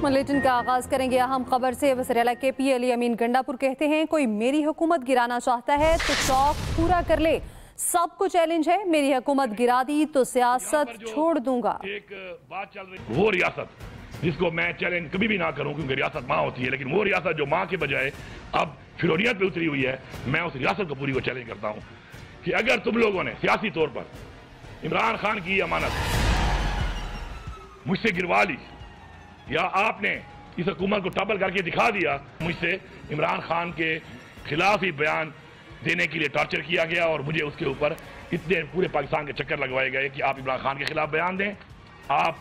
Bulletin का आगाज करेंगे अहम खबर से। वज़ीर-ए-आला KP अली अमीन गंडापुर कहते हैं, कोई मेरी हुकूमत गिराना चाहता है तो शौक पूरा कर ले, सबको चैलेंज है, मेरी हुकूमत गिरा दी तो सियासत छोड़ दूंगा। एक बात चल रही, वो रियासत जिसको मैं चैलेंज कभी भी ना करूं, क्योंकि रियासत माँ होती है, लेकिन वो रियासत जो माँ के बजाय अब फिरौनियत पे उतरी हुई है, मैं उस रियासत को पूरी को चैलेंज करता हूं कि अगर तुम लोगों ने सियासी तौर पर इमरान खान की अमानत मुझसे गिरवा ली या आपने इस हुकूमत को टबल करके दिखा दिया, मुझसे इमरान खान के खिलाफ ही बयान देने के लिए टॉर्चर किया गया और मुझे उसके ऊपर इतने पूरे पाकिस्तान के चक्कर लगवाए गए कि आप इमरान खान के खिलाफ बयान दें, आप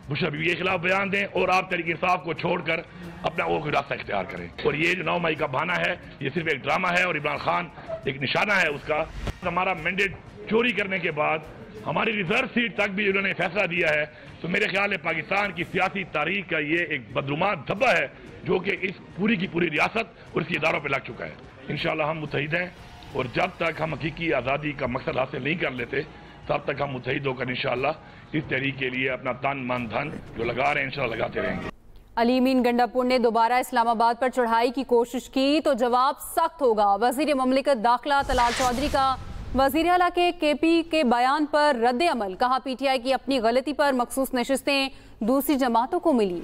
बुशरा बीवी के खिलाफ बयान दें और आप तहरीक इंसाफ को छोड़कर अपना वो कोई रास्ता इख्तियार करें। और ये जो 9 मई का बहाना है, ये सिर्फ एक ड्रामा है और इमरान खान एक निशाना है उसका। हमारा मैंडेट चोरी करने के बाद हमारी रिजर्व सीट तक भी उन्होंने फैसला दिया है, तो मेरे ख्याल है पाकिस्तान की सियासी तारीख का ये एक बदरुमान धब्बा है जो कि इस पूरी की पूरी रियासत और इसके इदारों पर लग चुका है। इंशाल्लाह हम मुत्तहिद हैं और जब तक हम हकीकी आज़ादी का मकसद हासिल नहीं कर लेते तब तक हम मुत्तहिद होकर इंशाल्लाह इस तहरीक के लिए अपना तन मन धन जो लगा रहे हैं इंशाल्लाह लगाते रहेंगे। अली अमीन गंडापुर ने दोबारा इस्लामाबाद पर चढ़ाई की कोशिश की तो जवाब सख्त होगा। वजीर ममलिकत दाखिला तलाल चौधरी का वज़ीर-ए-आला के KP के बयान पर रद्द अमल, कहा PTI की अपनी गलती पर मखसूस नशिस्तें दूसरी जमातों को मिली।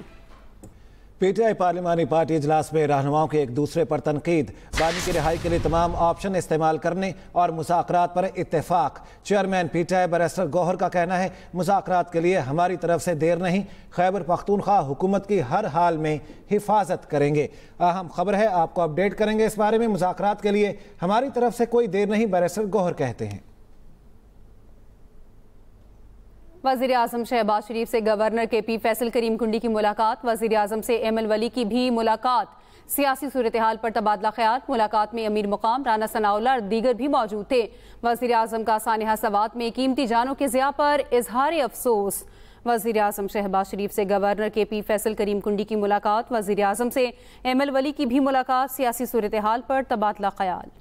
PTI पार्लिमानी पार्टी इजलास में रहनुमाओं के एक दूसरे पर तनकीद, बानी की रिहाई के लिए तमाम ऑप्शन इस्तेमाल करने और मुज़ाकरात पर इत्तेफाक। चेयरमैन PTI बैरिस्टर गौहर का कहना है, मुज़ाकरात के लिए हमारी तरफ से देर नहीं, खैबर पख्तूनख्वा हुकूमत की हर हाल में हिफाजत करेंगे। अहम खबर है, आपको अपडेट करेंगे इस बारे में। मुज़ाकरात के लिए हमारी तरफ से कोई देर नहीं, बैरिस्टर गौहर कहते हैं। वज़ीर आज़म शहबाज शरीफ से गवर्नर KP फैसल करीम कुंडी की मुलाकात, वज़ीर आज़म से ML वली की भी मुलाकात, सियासी सूरत हाल पर तबादला ख्याल। मुलाकात में अमीर मुकाम राना सनाउल्लाह और दीगर भी मौजूद थे। वज़ीर आज़म का सानिहा सवात में कीमती जानों के ज़िया पर इजहार अफसोस। वज़ीर आज़म शहबाज शरीफ से गवर्नर KP फैसल करीम कुंडी की मुलाकात, वज़ीर आज़म से ML वली की भी मुलाकात, सियासी सूरत हाल पर तबादला ख्याल।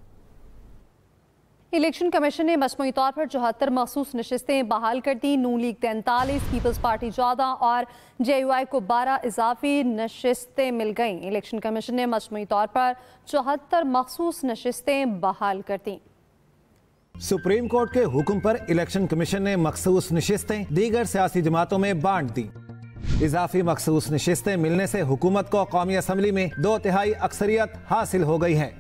इलेक्शन कमीशन ने मजमूई तौर पर 74 मखसूस नशिस्तें बहाल कर दी। नून लीग 43, पीपल्स पार्टी 14 और JUI को 12 इजाफी नशिस्तें मिल गईं। इलेक्शन कमीशन ने मजमूई तौर पर 74 मखसूस नशिस्तें बहाल कर दी। सुप्रीम कोर्ट के हुक्म पर इलेक्शन कमीशन ने मखसूस नशिस्तें दीगर सियासी जमातों में बांट दी। इजाफी मखसूस नशिस्तें मिलने से हुकूमत को कौमी असम्बली में 2/3 अक्सरियत हासिल हो गई है।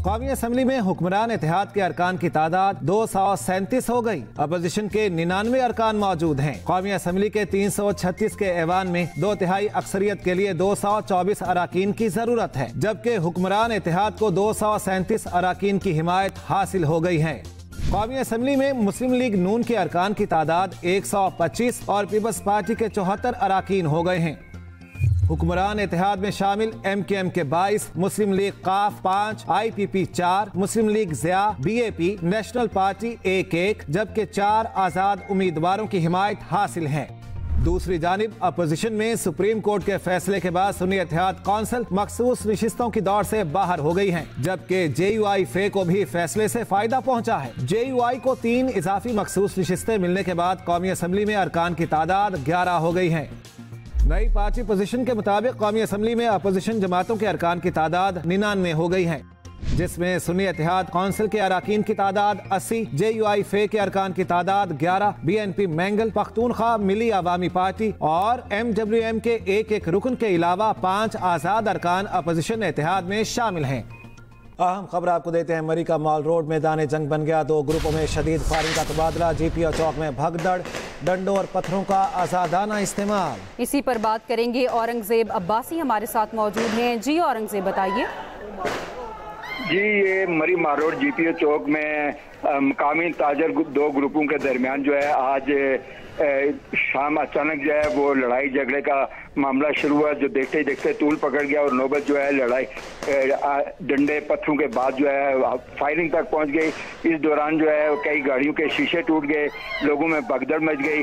कौमी असम्बली में हुक्मरान इत्तेहाद के अरकान की तादाद 237 हो गई। अपोजिशन के 99 अरकान मौजूद हैं। कौमी असम्बली के 336 के ऐवान में 2/3 अक्सरियत के लिए 224 अराकीन की जरूरत है, जबकि हुक्मरान इत्तेहाद को 237 अराकीन की हिमायत हासिल हो गई है। कौमी असम्बली में मुस्लिम लीग नून के अरकान की तादाद 125 और पीपल्स पार्टी के 74 अराकीन हो गए हैं। हुक्मरान इत्तेहाद में शामिल MKM के 22, मुस्लिम लीग काफ 5, IPP 4, Muslim League Zia, BAP, national party 1-1, जबकि 4 आज़ाद उम्मीदवारों की हिमायत हासिल है। दूसरी जानिब अपोजिशन में सुप्रीम कोर्ट के फैसले के बाद सुन्नी इत्तेहाद कौंसिल मखसूस नशिस्तों की दौड़ से बाहर हो गई है, जबकि JUI फे को भी फैसले से फायदा पहुंचा है। JUI को 3 इजाफी मखसूस नशिस्तें मिलने के बाद कौमी असम्बली में अरकान की तादाद 11 हो गई है। नई पार्टी पोजीशन के मुताबिक कौमी असम्बली में अपोजिशन जमातों के अरकान की तादाद 99 हो गई है, जिसमें सुन्नी इत्तेहाद कौंसिल के अरकान की तादाद 80, JUI फे के अरकान की तादाद 11, BNP मैंगल, पख्तूनख्वा मिली अवामी पार्टी और MWM के एक रुकन के अलावा 5 आज़ाद अरकान अपोजिशन इत्तेहाद में शामिल हैं। अहम खबर आपको देते हैं, अमेरिका मॉल रोड मैदान जंग बन गया। 2 ग्रुपों में शदीद फायरिंग का तबादला, GPO चौक में भगदड़, डंडों और पत्थरों का आजादाना इस्तेमाल। इसी पर बात करेंगे, औरंगजेब अब्बासी हमारे साथ मौजूद हैं। जी औरंगजेब बताइए। जी, ये मरी मार रोड GPO चौक में मकामी ताजर 2 ग्रुपों के दरमियान जो है आज शाम अचानक जो है वो लड़ाई झगड़े का मामला शुरू हुआ, जो देखते ही देखते तूल पकड़ गया और नौबत जो है लड़ाई डंडे पत्थरों के बाद जो है फायरिंग तक पहुंच गई। इस दौरान जो है कई गाड़ियों के शीशे टूट गए, लोगों में भगदड़ मच गई।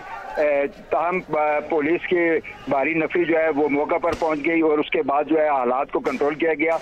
ताहम पुलिस की भारी नफरी जो है वो मौका पर पहुंच गई और उसके बाद जो है हालात को कंट्रोल किया गया।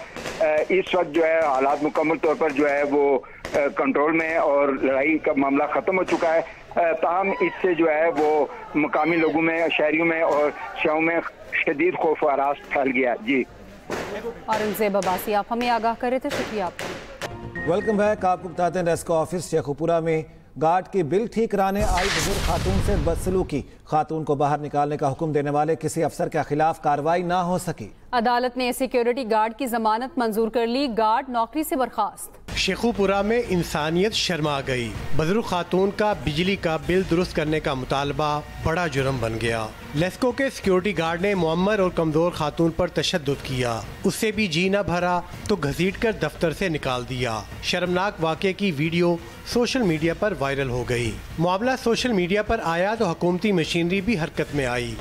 इस वक्त जो है हालात मुकम्मल तौर पर जो है वो कंट्रोल में और लड़ाई का मामला खत्म हो चुका है। ताहम इससे जो है वो मकामी लोगों में, शहरियों में और शहरों में शदीद खौफ व हरास फैल गया। जी औरंगजेब अब्बासी, आप हमें आगाह कर रहे थे, शुक्रिया आपका। Welcome back. आपको बताते हैं रेस्को ऑफिस शेखुपुरा में गार्ड की बिल ठीक कराने आई बुजुर्ग खातून से बदसलूकी, खातून को बाहर निकालने का हुक्म देने वाले किसी अफसर के खिलाफ कार्रवाई ना हो सकी। अदालत ने सिक्योरिटी गार्ड की जमानत मंजूर कर ली, गार्ड नौकरी से बर्खास्त। शेखुपुरा में इंसानियत शर्मा गई, बुजुर्ग खातून का बिजली का बिल दुरुस्त करने का मुतालबा बड़ा जुर्म बन गया। लेस्को के सिक्योरिटी गार्ड ने मुअम्मर और कमजोर खातून पर तशद्दुद किया, उससे भी जी न भरा तो घसीट कर दफ्तर से निकाल दिया। शर्मनाक वाक़े की वीडियो सोशल मीडिया पर वायरल हो गई। मामला सोशल मीडिया पर आया तो हुकूमती मशीनरी भी हरकत में आई।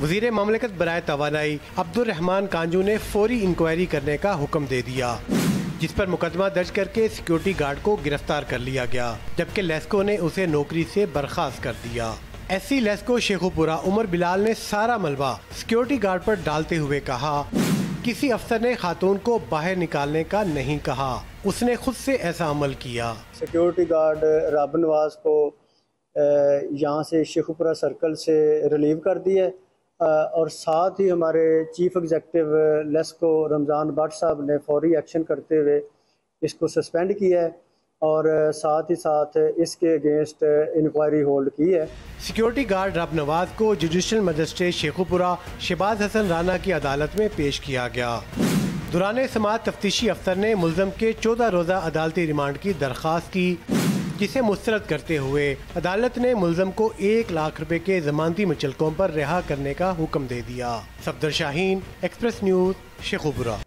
वज़ीर ममलकत बराए तवानाई अब्दुर्रहमान कांजू ने फौरी इंक्वायरी करने का हुक्म दे दिया, जिस पर मुकदमा दर्ज करके सिक्योरिटी गार्ड को गिरफ्तार कर लिया गया, जबकि लेस्को ने उसे नौकरी से बर्खास्त कर दिया। एससी लेस्को शेखुपुरा उमर बिलाल ने सारा मलबा सिक्योरिटी गार्ड पर डालते हुए कहा, किसी अफसर ने खातून को बाहर निकालने का नहीं कहा, उसने खुद से ऐसा अमल किया। सिक्योरिटी गार्ड राब नवाज को यहाँ से शेखुपुरा सर्कल से रिलीव कर दिया और साथ ही हमारे चीफ एग्जेक्टिव लेस्को रमज़ान भट्ट साहब ने फौरी एक्शन करते हुए इसको सस्पेंड किया है और साथ ही साथ इसके अगेंस्ट इंक्वायरी होल्ड की है। सिक्योरिटी गार्ड रब नवाज को जुडिशल मजिस्ट्रेट शेखुपुरा शहबाज हसन राना की अदालत में पेश किया गया। दौरान समाअत तफ्तीशी अफसर ने मुल्ज़म के 14 रोज़ा अदालती रिमांड की दरख्वास्त की, जिसे मुस्तरद करते हुए अदालत ने मुल्ज़म को 1 लाख रुपए के जमानती मुचलकों पर रिहा करने का हुक्म दे दिया। Safdar Shaheen, express news, Sheikhupura.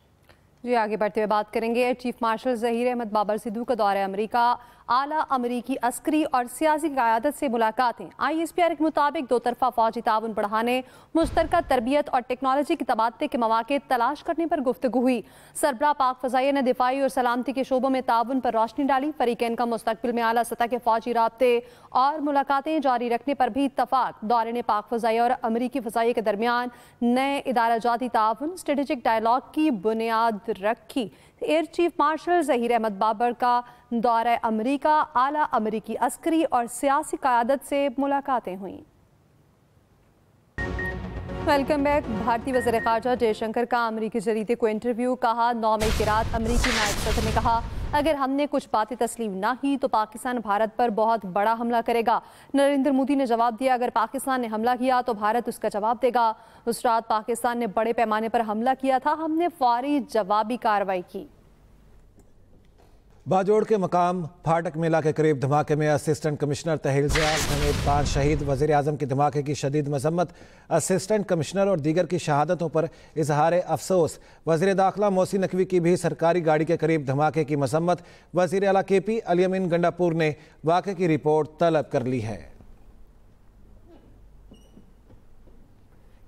जी आगे बढ़ते हुए बात करेंगे। Air chief marshal Zaheer Ahmed Babar Sidhu का दौरा अमरीका, आला अमरीकी अस्करी और सियासी क़यादत से मुलाकातें। ISPR के मुताबिक दो तरफा फौजी ताउन बढ़ाने, मुश्तरका तरबियत और टेक्नोलॉजी के तबादले के मौके तलाश करने पर गुफ्तगू हुई। सरबराह पाक फ़ज़ाइया ने दिफाई और सलामती के शोबों में ताउन पर रोशनी डाली। फ़रीक़ैन का मुस्तक़बिल में आला सतह के फौजी राब्ते और मुलाकातें जारी रखने पर भी इत्तफ़ाक़। दौरे ने पाक फ़ज़ाइया और अमरीकी फ़ज़ाइया के दरमियान नए इदारा जाती ताउन, स्ट्रेटेजिक डायलॉग की बुनियाद रखी। Air chief marshal Zaheer Ahmed Babar का दौरा अमरीका, आला अमरीकी अस्करी और सियासी क़यादत से मुलाकातें हुई। Welcome back. भारतीय वज़ीर ख़ारजा जयशंकर का अमरीकी जरीदे को इंटरव्यू। कहा 9 मई की रात अमरीकी नायब सदर ने कहा, अगर हमने कुछ बातें तस्लीम ना की तो पाकिस्तान भारत पर बहुत बड़ा हमला करेगा। नरेंद्र मोदी ने जवाब दिया, अगर पाकिस्तान ने हमला किया तो भारत उसका जवाब देगा। उस रात पाकिस्तान ने बड़े पैमाने पर हमला किया था, हमने फौरी जवाबी कार्रवाई की। बाजोड़ के मकाम फाटक मेला के करीब धमाके में असिस्टेंट कमिश्नर तहील ज़ियाल समेत 5 शहीद। वज़ीर आज़म की धमाके की शदीद मजम्मत, असिस्टेंट कमिश्नर और दीगर की शहादतों पर इजहार अफसोस। वज़ीर दाखिला मोहसिन नकवी की भी सरकारी गाड़ी के करीब धमाके की मजम्मत। वज़ीर आला KP अली अमीन गंडापुर ने वाक़े की रिपोर्ट तलब कर ली है।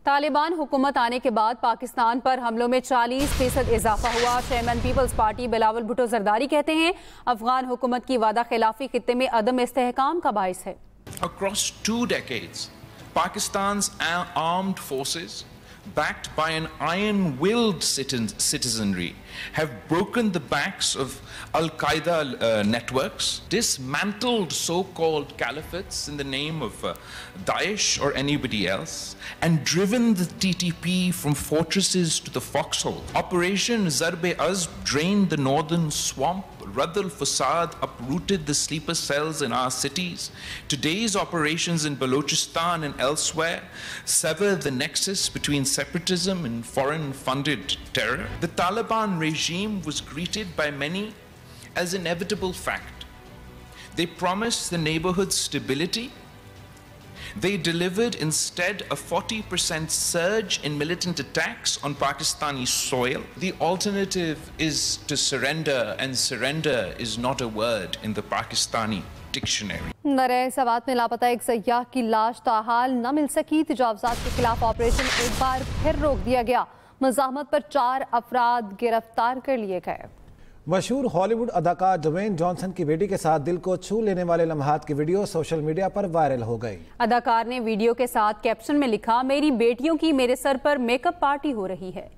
तालिबान हुकूमत आने के बाद पाकिस्तान पर हमलों में 40% इजाफा हुआ। Chairman people's party Bilawal Bhutto Zardari कहते हैं, अफगान हुकूमत की वादा खिलाफी खित्ते में अदम इस्तेहकाम का बाइस है। Across 2 decades, Pakistan's armed forces, backed by an iron-willed citizenry, have broken the backs of Al-Qaeda networks, dismantled so-called caliphates in the name of Daesh or anybody else, and driven the TTP from fortresses to the foxhole. Operation Zarb-e-Azb drained the northern swamp. Rad al-Fasad uprooted the sleeper cells in our cities. Today's operations in Balochistan and elsewhere sever the nexus between separatism and foreign-funded terror. The Taliban regime was greeted by many as inevitable fact. They promised the neighborhood stability. They delivered instead a 40% surge in militant attacks on Pakistani soil. The alternative is to surrender, and surrender is not a word in the Pakistani dictionary. नरे सवात में लापता एक सयाह की लाश ताहाल न मिल सकी। तजावजात के खिलाफ operation एक बार फिर रोक दिया गया। मज़ाहमत पर 4 अफराद गिरफ्तार कर लिए गए। मशहूर हॉलीवुड अदाकार ड्वेन जॉनसन की बेटी के साथ दिल को छू लेने वाले लम्हात की वीडियो सोशल मीडिया पर वायरल हो गई। अदाकार ने वीडियो के साथ कैप्शन में लिखा, मेरी बेटियों की मेरे सर पर मेकअप पार्टी हो रही है।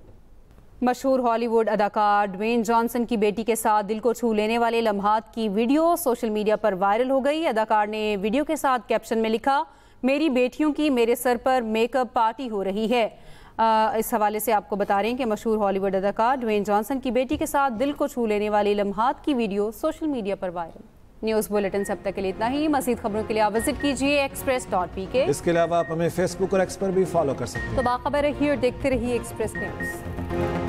मशहूर हॉलीवुड अदाकार ड्वेन जॉनसन की बेटी के साथ दिल को छू लेने वाले लम्हात की वीडियो सोशल मीडिया पर वायरल हो गई। अदाकार ने वीडियो के साथ कैप्शन में लिखा, मेरी बेटियों की मेरे सर पर मेकअप पार्टी हो रही है। इस हवाले से आपको बता रहे हैं कि मशहूर हॉलीवुड अदाकार ड्वेन जॉनसन की बेटी के साथ दिल को छू लेने वाली लम्हात की वीडियो सोशल मीडिया पर वायरल। न्यूज़ बुलेटिन से अब तक के लिए इतना ही। मज़ीद खबरों के लिए आप विजिट कीजिए express.pk। इसके अलावा आप हमें फेसबुक और एक्स पर भी फॉलो कर सकते हैं। तो बाखबर रहिए और देखते रहिए एक्सप्रेस न्यूज़।